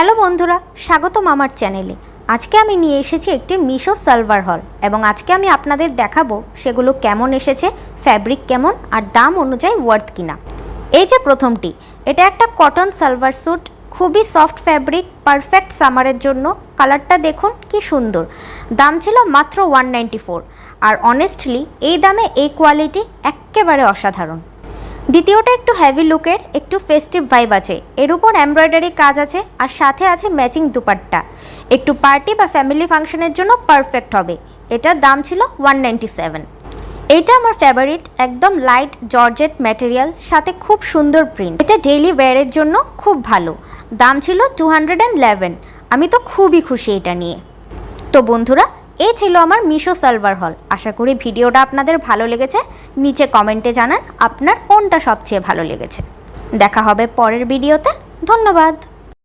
Hello বন্ধুরা, স্বাগতম আমার চ্যানেলে। আজকে আমি নিয়ে এসেছি একটি মিশো সালোয়ার হল এবং আজকে আমি আপনাদের দেখাবো সেগুলো কেমন এসেছে, ফ্যাব্রিক কেমন আর দাম অনুযায়ী ওয়ার্থ কিনা। এই যে প্রথমটি, এটা একটা কটন সালোয়ার স্যুট, খুবই সফট ফ্যাব্রিক, পারফেক্ট সামারের জন্য। কালারটা দেখুন কি সুন্দর। দাম ছিল মাত্র 194 আর অনেস্টলি এই দামে এই কোয়ালিটি একেবারে অসাধারণ। দ্বিতীয়টা একটু হেভি লুকের, একটু ফেস্টিভ ভাইব আছে, এর উপর এমব্রয়ডারি কাজ আছে আর সাথে আছে ম্যাচিং দুপাট্টা। একটু পার্টি বা ফ্যামিলি ফাংশনের জন্য পারফেক্ট হবে। এটার দাম ছিল 197। এটা আমার ফেভারিট, একদম লাইট জর্জেট ম্যাটেরিয়াল, সাথে খুব সুন্দর প্রিন্ট। এটা ডেইলি ওয়্যারের জন্য খুব ভালো। দাম ছিল 211। আমি তো খুবই খুশি এটা নিয়ে। তো বন্ধুরা, এই ছিল আমার মিশো সালোয়ার হল। আশা করি ভিডিওটা আপনাদের ভালো লেগেছে। নিচে কমেন্টে জানান আপনার কোনটা সবচেয়ে ভালো লেগেছে। দেখা হবে পরের ভিডিওতে। ধন্যবাদ।